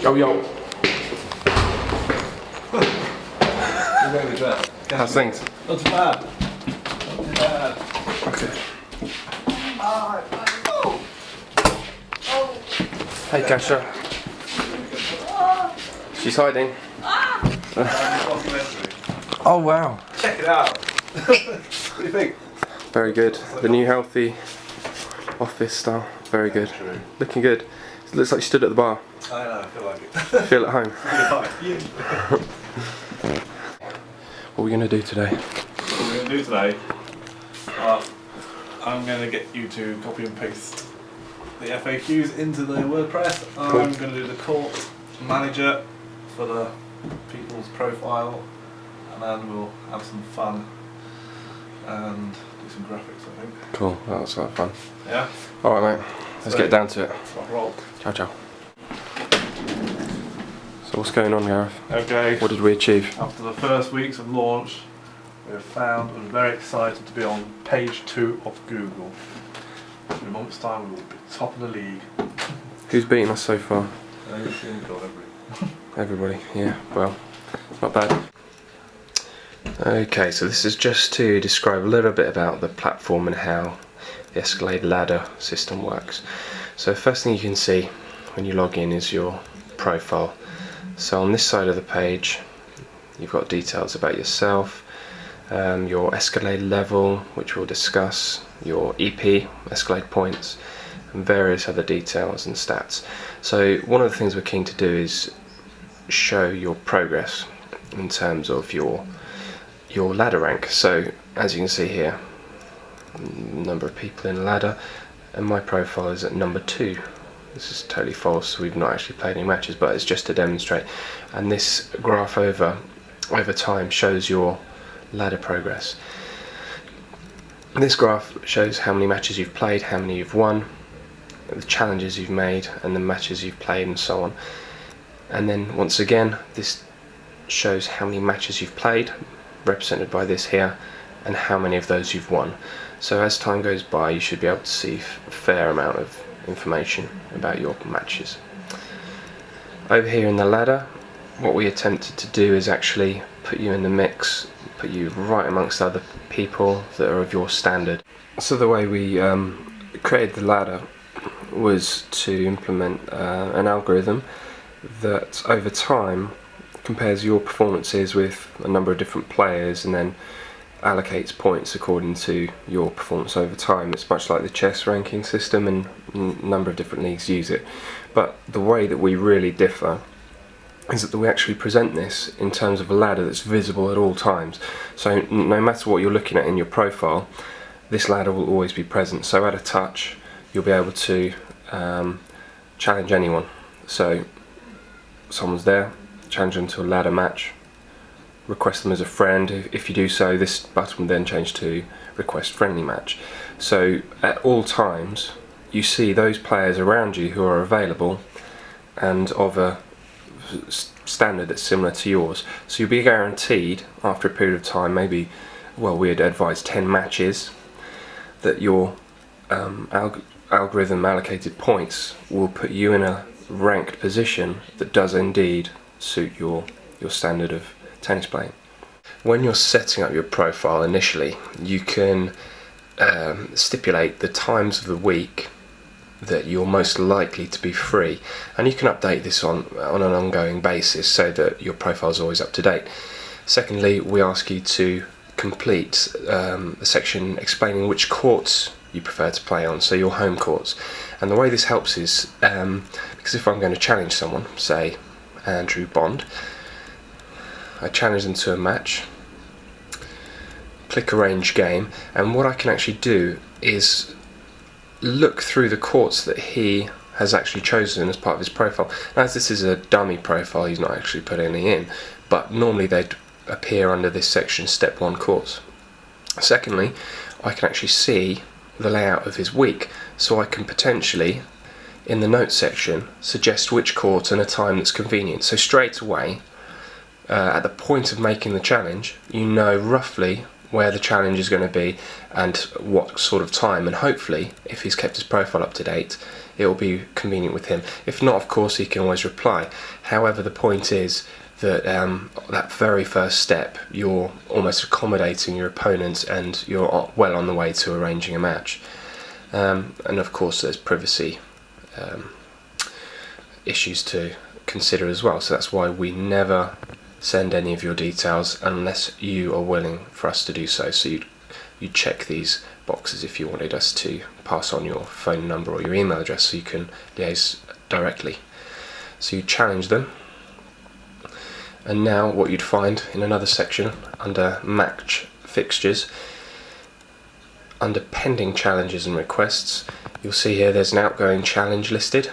Oh, yo. How's things? Not too bad. Not too bad. Okay. Hey, Kasha. She's hiding. Oh, wow. Check it out. What do you think? Very good. The new healthy office style. Very good. Looking good. It looks like you stood at the bar. I know, I feel like it. Feel at home. Yeah. What are we going to do today? What we're going to do today, I'm going to get you to copy and paste the FAQs into the WordPress. Cool. I'm going to do the court manager for the people's profile, and then we'll have some fun and do some graphics, I think. Cool, that was a lot of fun. Yeah? Alright, mate. Let's get down to it. Rock roll. Ciao, ciao. So what's going on, Gareth? Okay. What did we achieve? After the first weeks of launch, we're very excited to be on page 2 of Google. In a month's time, we will be top of the league. Who's beaten us so far? Everybody, yeah, well, not bad. Okay, so this is just to describe a little bit about the platform and how the Escalade Ladder system works. So the first thing you can see when you log in is your profile. So on this side of the page, you've got details about yourself, your Escalade level, which we'll discuss, your EP, Escalade points, and various other details and stats. So one of the things we're keen to do is show your progress in terms of your ladder rank. So as you can see here, number of people in the ladder, and my profile is at number 2. This is totally false, we've not actually played any matches, but it's just to demonstrate. And this graph over time shows your ladder progress. This graph shows how many matches you've played, how many you've won, the challenges you've made, and the matches you've played, and so on. And then once again, this shows how many matches you've played, represented by this here, and how many of those you've won. So as time goes by, you should be able to see a fair amount of information about your matches. Over here in the ladder, what we attempted to do is actually put you in the mix, put you right amongst other people that are of your standard. So the way we created the ladder was to implement an algorithm that over time compares your performances with a number of different players and then allocates points according to your performance over time. It's much like the chess ranking system, and a number of different leagues use it. But the way that we really differ is that we actually present this in terms of a ladder that's visible at all times. So no matter what you're looking at in your profile, this ladder will always be present. So at a touch, you'll be able to challenge anyone. So someone's there, challenge them to a ladder match, request them as a friend. If you do so, this button will then change to request friendly match. So at all times you see those players around you who are available and of a standard that's similar to yours. So you'll be guaranteed after a period of time, maybe, well, we'd advise 10 matches, that your algorithm allocated points will put you in a ranked position that does indeed suit your standard of tennis playing. When you're setting up your profile initially, you can stipulate the times of the week that you're most likely to be free, and you can update this on an ongoing basis so that your profile is always up to date. Secondly, we ask you to complete a section explaining which courts you prefer to play on, so your home courts. And the way this helps is because if I'm going to challenge someone, say Andrew Bond, I challenge them to a match, click arrange game, and what I can actually do is look through the courts that he has actually chosen as part of his profile. Now, as this is a dummy profile, he's not actually put any in, but normally they'd appear under this section, step 1 courts. Secondly, I can actually see the layout of his week, so I can potentially, in the notes section, suggest which court and a time that's convenient. So straight away, at the point of making the challenge, you know roughly where the challenge is going to be and what sort of time, and hopefully if he's kept his profile up to date it will be convenient with him. If not, of course, he can always reply. However, the point is that that very first step, you're almost accommodating your opponent and you're well on the way to arranging a match. And of course there's privacy issues to consider as well, so that's why we never send any of your details unless you are willing for us to do so. So you check these boxes if you wanted us to pass on your phone number or your email address so you can liaise directly. So you challenge them, and now what you'd find in another section under match fixtures, under pending challenges and requests, you'll see here there's an outgoing challenge listed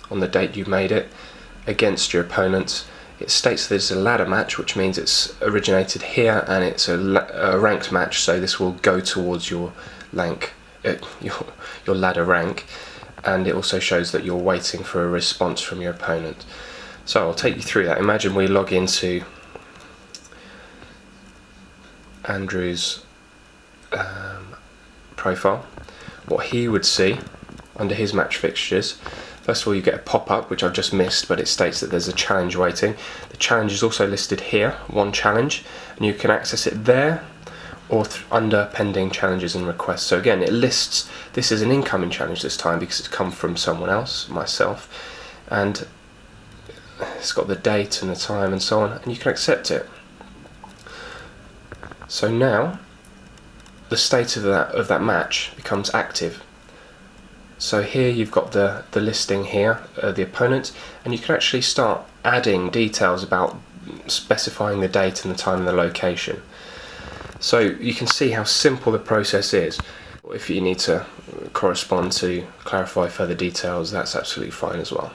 on the date you made it against your opponent. It states there's a ladder match, which means it's originated here and it's a ranked match, so this will go towards your your ladder rank, and it also shows that you're waiting for a response from your opponent. So I'll take you through that. Imagine we log into Andrew's profile. What he would see under his match fixtures, first of all you get a pop-up, which I've just missed, but it states that there's a challenge waiting. The challenge is also listed here, one challenge, and you can access it there or under pending challenges and requests. So again, it lists this is an incoming challenge this time because it's come from someone else, myself, and it's got the date and the time and so on, and you can accept it. So now the state of that match becomes active. So here you've got the listing here, the opponent, and you can actually start adding details about specifying the date and the time and the location. So you can see how simple the process is. If you need to correspond to clarify further details, that's absolutely fine as well.